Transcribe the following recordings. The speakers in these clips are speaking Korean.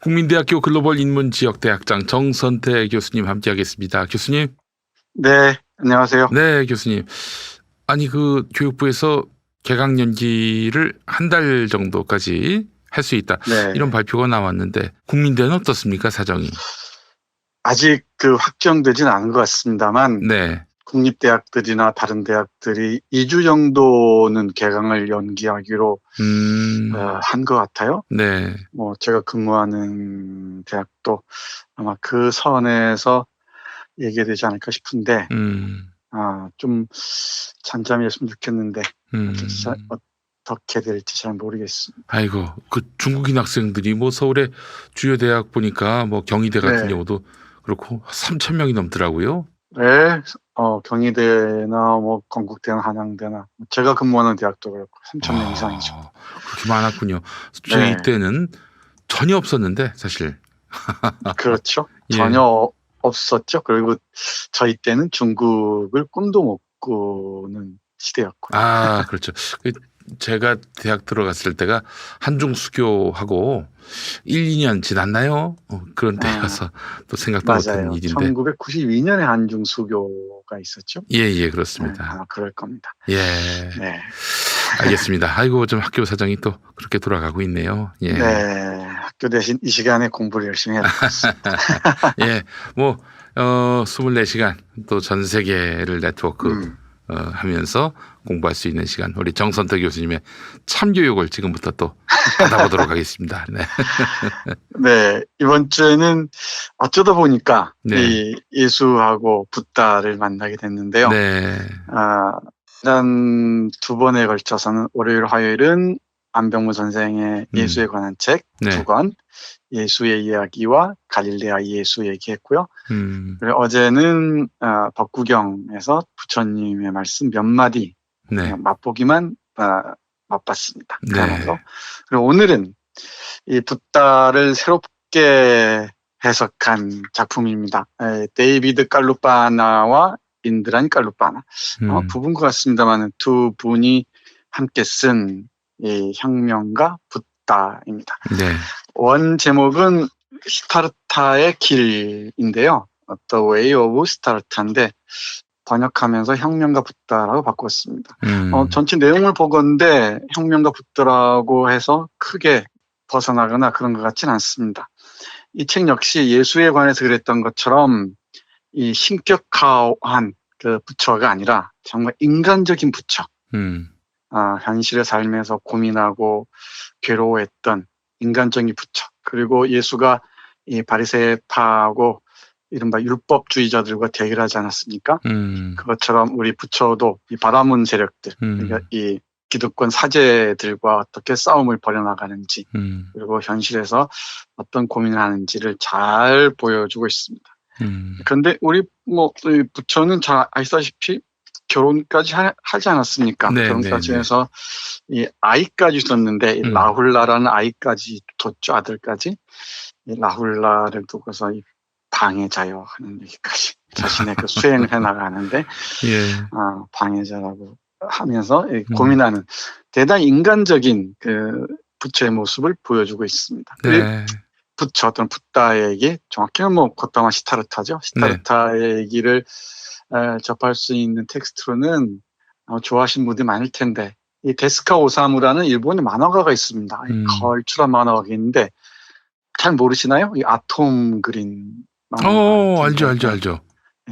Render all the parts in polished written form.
국민대학교 글로벌 인문지역대학장 정선태 교수님 함께하겠습니다. 교수님. 네, 안녕하세요. 네, 교수님. 아니 그 교육부에서 개강 연기를 한 달 정도까지 할 수 있다. 네, 이런 발표가 나왔는데 국민대는 어떻습니까, 사정이? 아직 확정되진 않은 것 같습니다만 네. 국립대학들이나 다른 대학들이 2주 정도는 개강을 연기하기로 한 것 같아요. 네. 뭐 제가 근무하는 대학도 아마 그 선에서 얘기되지 않을까 싶은데 좀 잠잠했으면 좋겠는데 어떻게 될지 잘 모르겠습니다. 아이고, 그 중국인 학생들이 뭐 서울의 주요 대학 보니까 뭐 경희대 같은 네. 경우도 그렇고 3,000명이 넘더라고요. 네, 경희대나 뭐 건국대나 한양대나 제가 근무하는 대학도 그렇고 3,000명 이상이죠. 그렇게 많았군요. 저희 네. 때는 전혀 없었는데 사실. 그렇죠. 예. 전혀 없었죠. 그리고 저희 때는 중국을 꿈도 못 꾸는 시대였고. 그렇죠. 제가 대학 들어갔을 때가 한중 수교하고 1, 2년 지났나요? 그런 때여서 또 생각도 못하는 맞아요. 일인데. 1992년에 한중 수교가 있었죠. 예, 그렇습니다. 아마 그럴 겁니다. 예. 네. 알겠습니다. 아이고, 좀 학교 사정이 또 그렇게 돌아가고 있네요. 예. 네. 학교 대신 이 시간에 공부를 열심히 해야 되겠습니다. 예. 뭐 24시간 또 전 세계를 네트워크 하면서 공부할 수 있는 시간, 우리 정선태 교수님의 참교육을 지금부터 또 받아보도록 하겠습니다. 네. 네, 이번 주에는 어쩌다 보니까 네. 이 예수하고 붓다를 만나게 됐는데요. 네. 지난 두 번에 걸쳐서는 월요일, 화요일은 안병무 선생의 예수에 관한 책 두 권, 예수의 이야기와 갈릴레아 예수 얘기했고요. 그리고 어제는 법구경에서 부처님의 말씀 몇 마디 맛보기만 맛봤습니다. 그러면서 그리고 오늘은 이 붓다를 새롭게 해석한 작품입니다. 데이비드 깔루파나와 인드란 깔루파나 부부인 것 같습니다만 두 분이 함께 쓴 이 혁명가 붓다입니다. 네. 원 제목은 시타르타의 길인데요. The Way of 스타르타인데 번역하면서 혁명가 붓다라고 바꿨습니다. 전체 내용을 보건대 혁명가 붓다라고 해서 크게 벗어나거나 그런 것 같지는 않습니다. 이 책 역시 예수에 관해서 그랬던 것처럼 이 신격화한 그 부처가 아니라 정말 인간적인 부처, 현실의 삶에서 고민하고 괴로워했던 인간적인 부처, 그리고 예수가 이 바리새파하고 이른바 율법주의자들과 대결하지 않았습니까? 그것처럼 우리 부처도 이 바라문 세력들, 그러니까 이 기득권 사제들과 어떻게 싸움을 벌여나가는지, 그리고 현실에서 어떤 고민을 하는지를 잘 보여주고 있습니다. 그런데 우리 부처는 잘 아시다시피 결혼까지 하지 않았습니까? 결혼까지 해서 이 아이까지 뒀는데 이 라훌라라는 아이까지 뒀죠. 아들까지. 이 라훌라를 두고서 이 방해자요 하는 얘기까지 자신의 그 수행을 해나가는데 방해자라고 하면서 고민하는 대단히 인간적인 그 부처의 모습을 보여주고 있습니다. 부처 어떤 붓다에게 정확히는 고타마 시타르타죠. 시타르타의 얘기를 접할 수 있는 텍스트로는 좋아하시는 분들이 많을 텐데 이 데스카 오사무라는 일본의 만화가가 있습니다. 걸출한 만화가가 있는데 잘 모르시나요? 이 아톰 그린 만화. 알죠.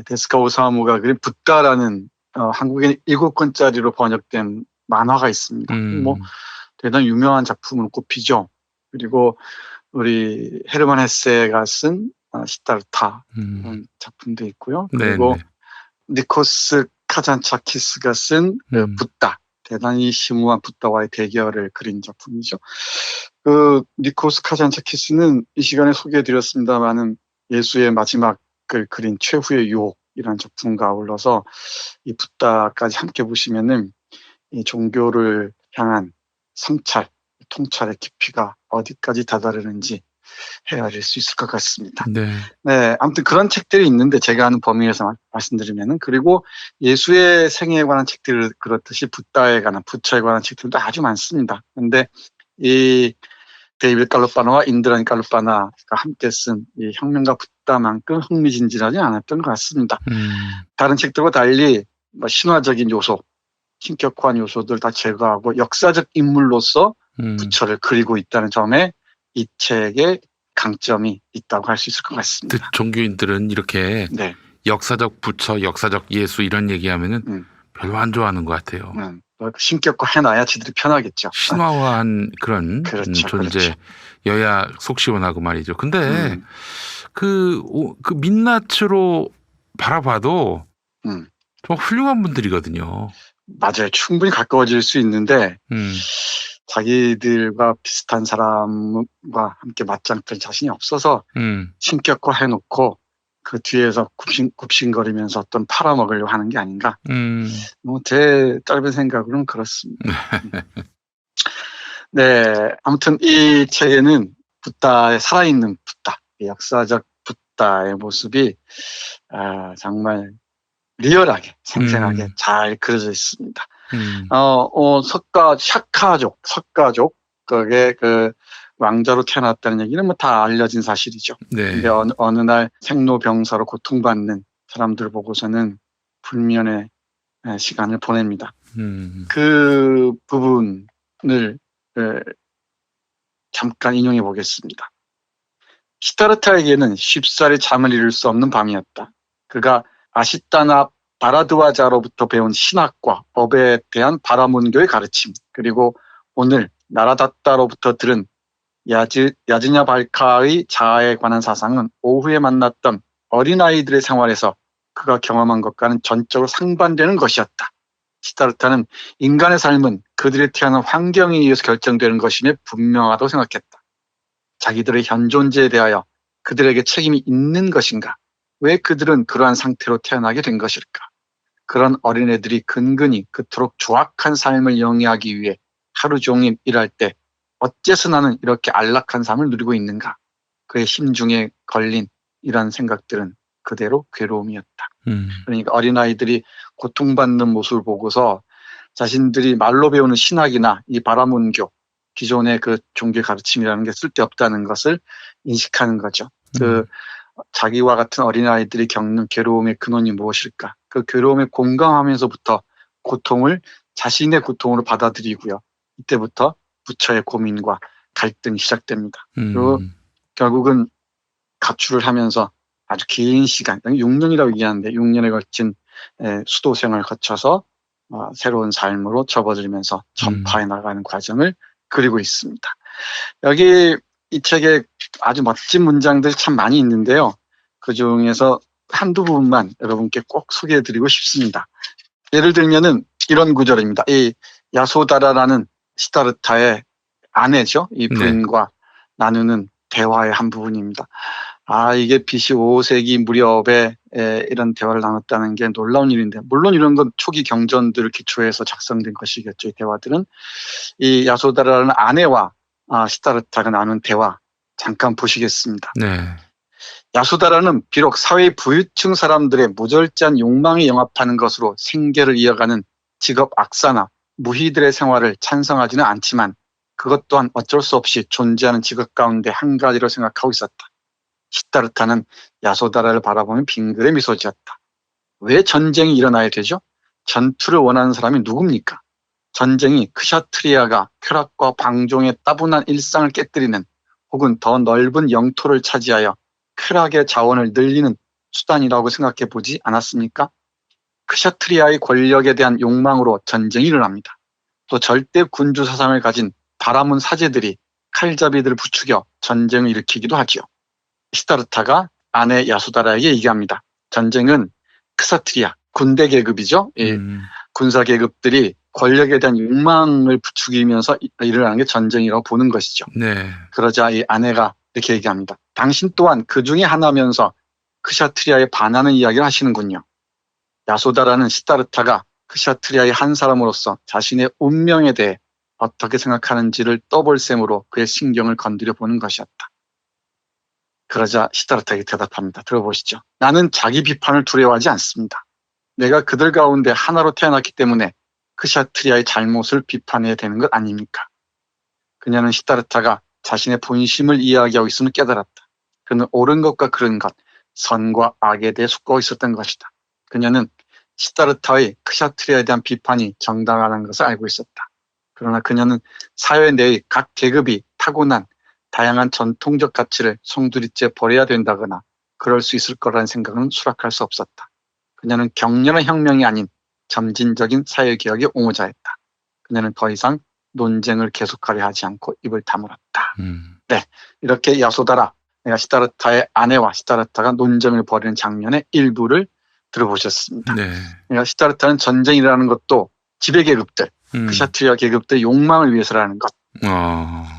데스카 오사무가 그린 붓다라는 한국에 7권짜리로 번역된 만화가 있습니다. 대단히 유명한 작품으로 꼽히죠. 그리고 우리 헤르만 헤세가 쓴 시타르타 작품도 있고요. 그리고 니코스 카잔차키스가 쓴 붓다, 대단히 심오한 붓다와의 대결을 그린 작품이죠. 그 니코스 카잔차키스는 이 시간에 소개해드렸습니다만은 예수의 마지막을 그린 최후의 유혹이라는 작품과 아울러서 이 붓다까지 함께 보시면은 이 종교를 향한 성찰, 통찰의 깊이가 어디까지 다다르는지 헤아릴 수 있을 것 같습니다. 네, 아무튼 그런 책들이 있는데 제가 아는 범위에서 말씀드리면은, 그리고 예수의 생애에 관한 책들 그렇듯이 붓다에 관한 부처에 관한 책들도 아주 많습니다. 근데 이 데이비드 칼루파나와 인드라니 칼루파나가 함께 쓴 이 혁명과 붓다만큼 흥미진진하지 않았던 것 같습니다. 다른 책들과 달리 뭐 신화적인 요소, 신격화한 요소들 다 제거하고 역사적 인물로서 부처를 그리고 있다는 점에 이 책의 강점이 있다고 할 수 있을 것 같습니다. 종교인들은 이렇게 네. 역사적 부처, 역사적 예수 이런 얘기하면은 별로 안 좋아하는 것 같아요. 신격화 해놔야 지들이 편하겠죠. 신화화한 그런 그렇죠, 존재, 그렇죠. 여야 속 시원하고 말이죠. 근데 그 민낯으로 바라봐도 좀 훌륭한 분들이거든요. 맞아요. 충분히 가까워질 수 있는데 자기들과 비슷한 사람과 함께 맞짱뜰 자신이 없어서 신격화 해놓고 그 뒤에서 굽신거리면서 어떤 팔아먹으려고 하는 게 아닌가. 뭐 제 짧은 생각으로는 그렇습니다. 네, 아무튼 이 책에는 붓다의 살아있는 붓다, 역사적 붓다의 모습이 정말 리얼하게, 생생하게 잘 그려져 있습니다. 석가족, 그게 그 왕자로 태어났다는 얘기는 뭐 다 알려진 사실이죠. 네. 근데 어느 날 생로병사로 고통받는 사람들 보고서는 불면의 시간을 보냅니다. 그 부분을 잠깐 인용해 보겠습니다. 시타르타에게는 쉽사리 잠을 이룰 수 없는 밤이었다. 그가 아시타나 바라드와자로부터 배운 신학과 법에 대한 바라문교의 가르침, 그리고 오늘 나라다따로부터 들은 야즈냐 발카의 자아에 관한 사상은 오후에 만났던 어린아이들의 생활에서 그가 경험한 것과는 전적으로 상반되는 것이었다. 시타르타는 인간의 삶은 그들이 태어난 환경에 의해서 결정되는 것임에 분명하다고 생각했다. 자기들의 현존재에 대하여 그들에게 책임이 있는 것인가? 왜 그들은 그러한 상태로 태어나게 된 것일까? 그런 어린애들이 근근히 그토록 조악한 삶을 영위하기 위해 하루 종일 일할 때 어째서 나는 이렇게 안락한 삶을 누리고 있는가? 그의 심중에 걸린 이런 생각들은 그대로 괴로움이었다. 그러니까 어린아이들이 고통받는 모습을 보고서 자신들이 말로 배우는 신학이나 이 바라문교, 기존의 그 종교 가르침이라는 게 쓸데없다는 것을 인식하는 거죠. 자기와 같은 어린아이들이 겪는 괴로움의 근원이 무엇일까? 그 괴로움에 공감하면서부터 자신의 고통으로 받아들이고요. 이때부터 부처의 고민과 갈등이 시작됩니다. 그리고 결국은 가출을 하면서 아주 긴 시간, 6년이라고 얘기하는데 6년에 걸친 수도 생활을 거쳐서 새로운 삶으로 접어들면서 전파해 나가는 과정을 그리고 있습니다. 여기 이 책에 아주 멋진 문장들 참 많이 있는데요. 그 중에서 한두 부분만 여러분께 꼭 소개해드리고 싶습니다. 예를 들면은 이런 구절입니다. 이 야소다라라는 시타르타의 아내죠. 이 부인과 나누는 대화의 한 부분입니다. 이게 BC 5세기 무렵에 이런 대화를 나눴다는 게 놀라운 일인데, 물론 이런 건 초기 경전들을 기초해서 작성된 것이겠죠. 이 대화들은. 이 야소다라는 아내와 시타르타가 나눈 대화 잠깐 보시겠습니다. 네. 야소다라는 비록 사회 부유층 사람들의 무절제한 욕망에 영합하는 것으로 생계를 이어가는 직업 악사나 무희들의 생활을 찬성하지는 않지만 그것 또한 어쩔 수 없이 존재하는 직업 가운데 한 가지로 생각하고 있었다. 시타르타는 야소다라를 바라보며 빙그레 미소 지었다. 왜 전쟁이 일어나야 되죠? 전투를 원하는 사람이 누굽니까? 전쟁이 크샤트리아가 쾌락과 방종의 따분한 일상을 깨뜨리는 혹은 더 넓은 영토를 차지하여 쾌락의 자원을 늘리는 수단이라고 생각해 보지 않았습니까? 크샤트리아의 권력에 대한 욕망으로 전쟁이 일어납니다. 또 절대 군주 사상을 가진 바라문 사제들이 칼잡이들을 부추겨 전쟁을 일으키기도 하지요. 시타르타가 아내 야소다라에게 얘기합니다. 전쟁은 크샤트리아, 군대 계급이죠. 이 군사 계급들이 권력에 대한 욕망을 부추기면서 일어나는 게 전쟁이라고 보는 것이죠. 네. 그러자 이 아내가 이렇게 얘기합니다. 당신 또한 그 중에 하나면서 크샤트리아에 반하는 이야기를 하시는군요. 야소다라는 시타르타가 크샤트리아의 한 사람으로서 자신의 운명에 대해 어떻게 생각하는지를 떠볼 셈으로 그의 신경을 건드려 보는 것이었다. 그러자 시타르타에게 대답합니다. 들어보시죠. 나는 자기 비판을 두려워하지 않습니다. 내가 그들 가운데 하나로 태어났기 때문에 크샤트리아의 잘못을 비판해야 되는 것 아닙니까? 그녀는 시타르타가 자신의 본심을 이야기하고 있음을 깨달았다. 그는 옳은 것과 그른 것, 선과 악에 대해 숙고하고 있었던 것이다. 그녀는 시다르타의 크샤트리아에 대한 비판이 정당하다는 것을 알고 있었다. 그러나 그녀는 사회 내의 각 계급이 타고난 다양한 전통적 가치를 송두리째 버려야 된다거나 그럴 수 있을 거라는 생각은 수락할 수 없었다. 그녀는 격렬한 혁명이 아닌 점진적인 사회개혁의 옹호자였다. 그녀는 더 이상 논쟁을 계속하려 하지 않고 입을 다물었다. 네, 이렇게 야소다라, 내가 시다르타의 아내와 시다르타가 논쟁을 벌이는 장면의 일부를 들어보셨습니다. 네. 그러니까 시다르타는 전쟁이라는 것도 지배계급들, 크샤트리아 계급들의 욕망을 위해서라는 것.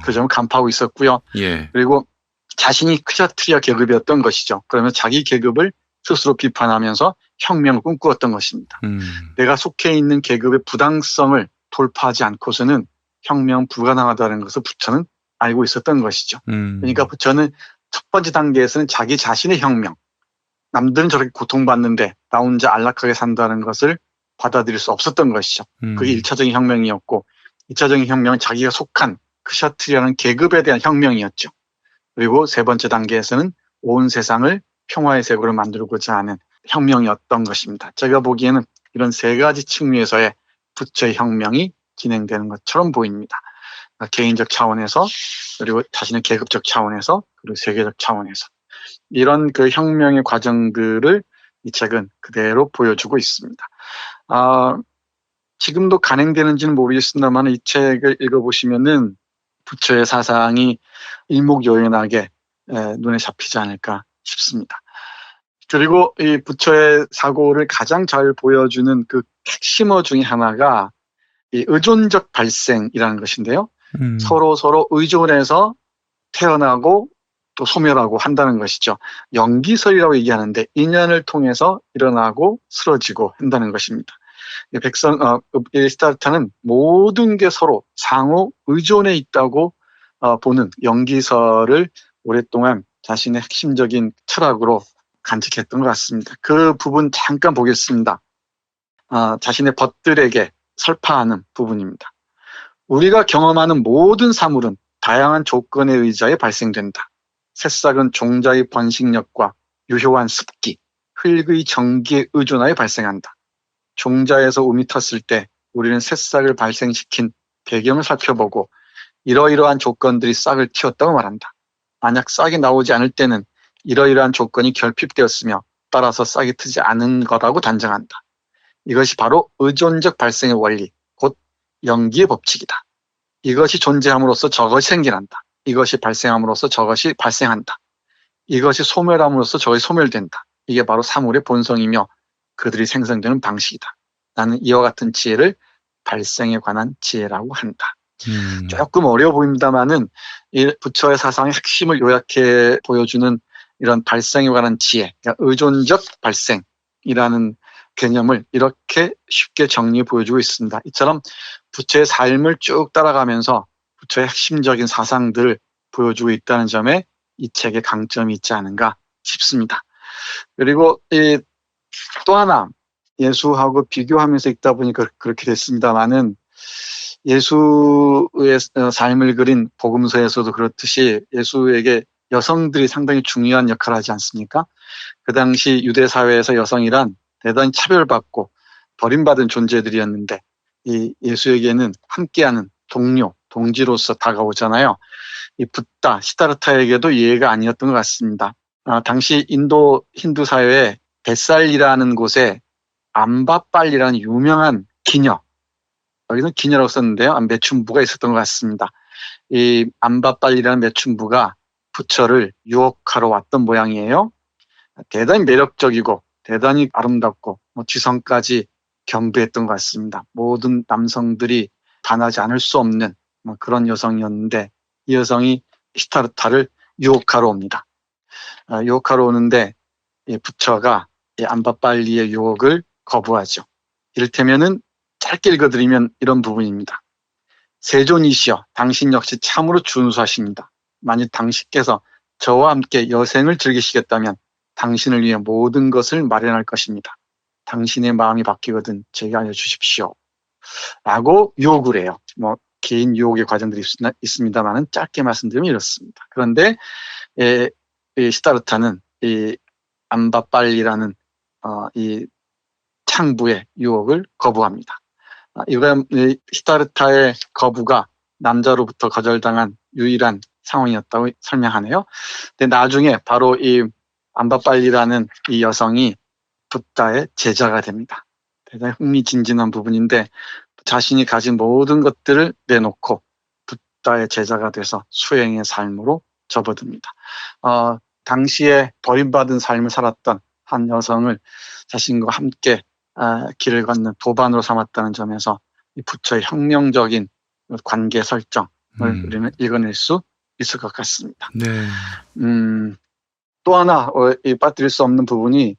그 점을 간파하고 있었고요. 예. 그리고 자신이 크샤트리아 계급이었던 것이죠. 그러면 자기 계급을 스스로 비판하면서 혁명을 꿈꾸었던 것입니다. 내가 속해 있는 계급의 부당성을 돌파하지 않고서는 혁명 불가능하다는 것을 부처는 알고 있었던 것이죠. 그러니까 부처는 첫 번째 단계에서는 자기 자신의 혁명, 남들은 저렇게 고통받는데 나 혼자 안락하게 산다는 것을 받아들일 수 없었던 것이죠. 그게 1차적인 혁명이었고 2차적인 혁명은 자기가 속한 크샤트리아라는 계급에 대한 혁명이었죠. 그리고 세 번째 단계에서는 온 세상을 평화의 세계로 만들고자 하는 혁명이었던 것입니다. 제가 보기에는 이런 세 가지 측면에서의 부처의 혁명이 진행되는 것처럼 보입니다. 개인적 차원에서, 그리고 자신의 계급적 차원에서, 그리고 세계적 차원에서. 이런 그 혁명의 과정들을 이 책은 그대로 보여주고 있습니다. 지금도 간행되는지는 모르겠습니다만 이 책을 읽어보시면은 부처의 사상이 일목요연하게 눈에 잡히지 않을까 싶습니다. 그리고 이 부처의 사고를 가장 잘 보여주는 그 핵심어 중에 하나가 이 의존적 발생이라는 것인데요. 서로 의존해서 태어나고 또 소멸하고 한다는 것이죠. 연기설이라고 얘기하는데 인연을 통해서 일어나고 쓰러지고 한다는 것입니다. 시다르타는 모든 게 서로 상호 의존해 있다고 보는 연기설을 오랫동안 자신의 핵심적인 철학으로 간직했던 것 같습니다. 그 부분 잠깐 보겠습니다. 자신의 벗들에게 설파하는 부분입니다. 우리가 경험하는 모든 사물은 다양한 조건에 의지하여 발생된다. 새싹은 종자의 번식력과 유효한 습기, 흙의 정기에 의존하여 발생한다. 종자에서 움이 텄을 때 우리는 새싹을 발생시킨 배경을 살펴보고 이러이러한 조건들이 싹을 틔웠다고 말한다. 만약 싹이 나오지 않을 때는 이러이러한 조건이 결핍되었으며 따라서 싹이 트지 않은 거라고 단정한다. 이것이 바로 의존적 발생의 원리, 곧 연기의 법칙이다. 이것이 존재함으로써 저것이 생겨난다. 이것이 발생함으로써 저것이 발생한다. 이것이 소멸함으로써 저것이 소멸된다. 이게 바로 사물의 본성이며 그들이 생성되는 방식이다. 나는 이와 같은 지혜를 발생에 관한 지혜라고 한다. 조금 어려워 보입니다만은 이 부처의 사상의 핵심을 요약해 보여주는 이런 발생에 관한 지혜, 그러니까 의존적 발생이라는 개념을 이렇게 쉽게 정리해 보여주고 있습니다. 이처럼 부처의 삶을 쭉 따라가면서 부처의 핵심적인 사상들을 보여주고 있다는 점에 이 책에 강점이 있지 않은가 싶습니다. 그리고 또 하나 예수하고 비교하면서 읽다 보니까 그렇게 됐습니다만은 예수의 삶을 그린 복음서에서도 그렇듯이 예수에게 여성들이 상당히 중요한 역할을 하지 않습니까? 그 당시 유대 사회에서 여성이란 대단히 차별받고 버림받은 존재들이었는데 이 예수에게는 함께하는 동료, 동지로서 다가오잖아요. 이 붓다, 시다르타에게도 예외가 아니었던 것 같습니다. 당시 인도 힌두 사회에 벳살이라는 곳에 암바빨리라는 유명한 기녀, 여기서 기녀라고 썼는데요. 매춘부가 있었던 것 같습니다. 이 암바빨리라는 매춘부가 부처를 유혹하러 왔던 모양이에요. 대단히 매력적이고 대단히 아름답고 지성까지 겸비했던 것 같습니다. 모든 남성들이 반하지 않을 수 없는 그런 여성이었는데 이 여성이 시다르타를 유혹하러 옵니다. 유혹하러 오는데 부처가 암바빨리의 유혹을 거부하죠. 이를테면은 짧게 읽어드리면 이런 부분입니다. 세존이시여, 당신 역시 참으로 준수하십니다. 만일 당신께서 저와 함께 여생을 즐기시겠다면 당신을 위해 모든 것을 마련할 것입니다. 당신의 마음이 바뀌거든 제게 알려주십시오. 라고 유혹을 해요. 긴 유혹의 과정들이 있습니다만은 짧게 말씀드리면 이렇습니다. 그런데 이 시다르타는 이 암바빨리라는 이 창부의 유혹을 거부합니다. 이번 시다르타의 거부가 남자로부터 거절당한 유일한 상황이었다고 설명하네요. 근데 나중에 바로 이 암바빨리라는 이 여성이 붓다의 제자가 됩니다. 대단히 흥미진진한 부분인데 자신이 가진 모든 것들을 내놓고 붓다의 제자가 돼서 수행의 삶으로 접어듭니다. 당시에 버림받은 삶을 살았던 한 여성을 자신과 함께 길을 걷는 도반으로 삼았다는 점에서 이 부처의 혁명적인 관계 설정을 우리는 읽어낼 수 있을 것 같습니다. 네. 또 하나 빠뜨릴 수 없는 부분이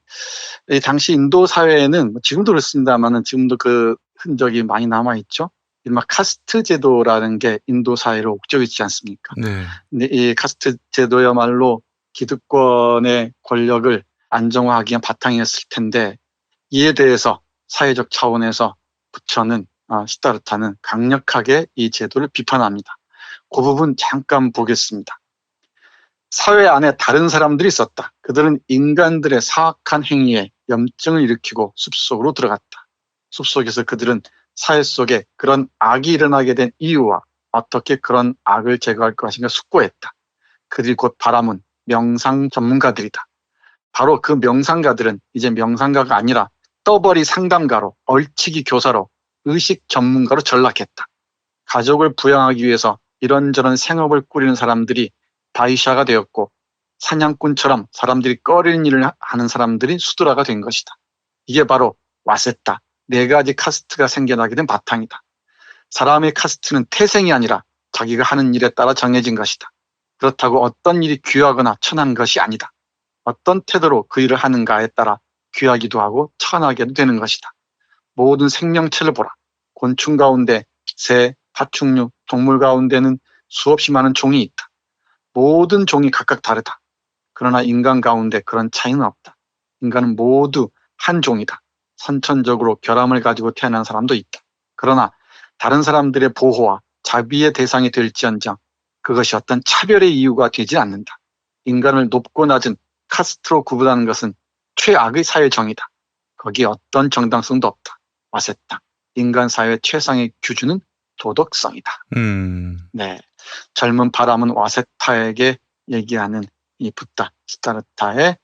이 당시 인도 사회에는 지금도 그렇습니다만은 지금도 그 흔적이 많이 남아 있죠. 이른바 카스트 제도라는 게 인도 사회를 옥죄고 있지 않습니까? 네. 근데 이 카스트 제도야말로 기득권의 권력을 안정화하기 위한 바탕이었을 텐데 이에 대해서 사회적 차원에서 부처는 시다르타는 강력하게 이 제도를 비판합니다. 그 부분 잠깐 보겠습니다. 사회 안에 다른 사람들이 있었다. 그들은 인간들의 사악한 행위에 염증을 일으키고 숲속으로 들어갔다. 숲속에서 그들은 사회 속에 그런 악이 일어나게 된 이유와 어떻게 그런 악을 제거할 것인가 숙고했다. 그들이 곧 바라문 명상 전문가들이다. 바로 그 명상가들은 이제 명상가가 아니라 떠벌이 상담가로, 얼치기 교사로, 의식 전문가로 전락했다. 가족을 부양하기 위해서 이런저런 생업을 꾸리는 사람들이 바이샤가 되었고 사냥꾼처럼 사람들이 꺼리는 일을 하는 사람들이 수드라가 된 것이다. 이게 바로 와세타, 4가지 카스트가 생겨나게 된 바탕이다. 사람의 카스트는 태생이 아니라 자기가 하는 일에 따라 정해진 것이다. 그렇다고 어떤 일이 귀하거나 천한 것이 아니다. 어떤 태도로 그 일을 하는가에 따라 귀하기도 하고 천하게도 되는 것이다. 모든 생명체를 보라. 곤충 가운데 새, 파충류, 동물 가운데는 수없이 많은 종이 있다. 모든 종이 각각 다르다. 그러나 인간 가운데 그런 차이는 없다. 인간은 모두 한 종이다. 선천적으로 결함을 가지고 태어난 사람도 있다. 그러나 다른 사람들의 보호와 자비의 대상이 될지언정 그것이 어떤 차별의 이유가 되지 않는다. 인간을 높고 낮은 카스트로 구분하는 것은 최악의 사회 정의다. 거기에 어떤 정당성도 없다. 와세타. 인간 사회의 최상의 기준은 도덕성이다. 네, 젊은 바람은 와세타에게 얘기하는 이 붓다 시다르타의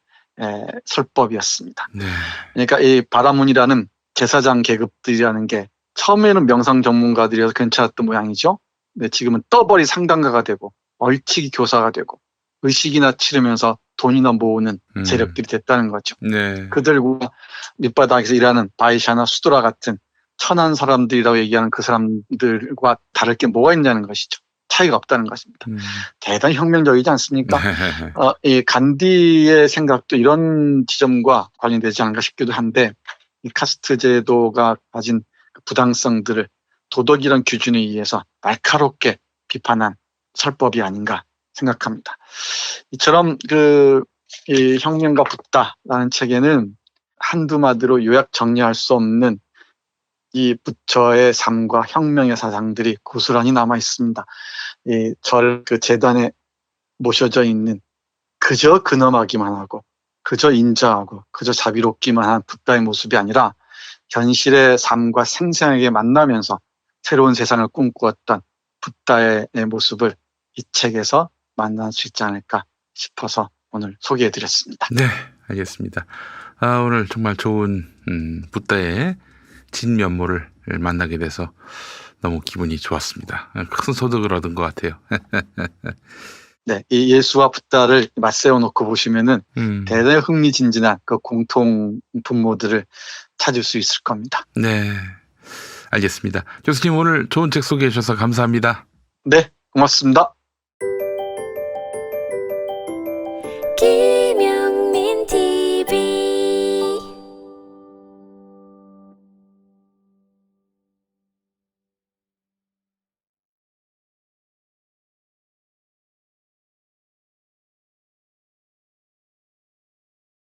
설법이었습니다. 네. 그러니까 이 바라문이라는 제사장 계급들이라는 게 처음에는 명상 전문가들이어서 괜찮았던 모양이죠. 근데 지금은 떠벌이 상담가가 되고 얼치기 교사가 되고 의식이나 치르면서 돈이나 모으는 세력들이 됐다는 거죠. 네. 그들과 밑바닥에서 일하는 바이샤나 수드라 같은 천한 사람들이라고 얘기하는 그 사람들과 다를 게 뭐가 있냐는 것이죠. 차이가 없다는 것입니다. 대단히 혁명적이지 않습니까? 네. 이 간디의 생각도 이런 지점과 관련되지 않을까 싶기도 한데 이 카스트 제도가 가진 부당성들을 도덕이란 기준에 의해서 날카롭게 비판한 설법이 아닌가 생각합니다. 이처럼 이 혁명가 붓다라는 책에는 한두 마디로 요약 정리할 수 없는 이 부처의 삶과 혁명의 사상들이 고스란히 남아 있습니다. 이 그 재단에 모셔져 있는 그저 근엄하기만 하고 그저 인자하고 그저 자비롭기만 한 붓다의 모습이 아니라 현실의 삶과 생생하게 만나면서 새로운 세상을 꿈꾸었던 붓다의 모습을 이 책에서 만날 수 있지 않을까 싶어서 오늘 소개해드렸습니다. 네, 알겠습니다. 오늘 정말 좋은 붓다의 진면모를 만나게 돼서 너무 기분이 좋았습니다. 큰 소득을 얻은 것 같아요. 네, 이 예수와 붓다를 맞세워 놓고 보시면은 대단히 흥미진진한 그 공통 분모들을 찾을 수 있을 겁니다. 네, 알겠습니다. 교수님 오늘 좋은 책 소개해 주셔서 감사합니다. 네, 고맙습니다.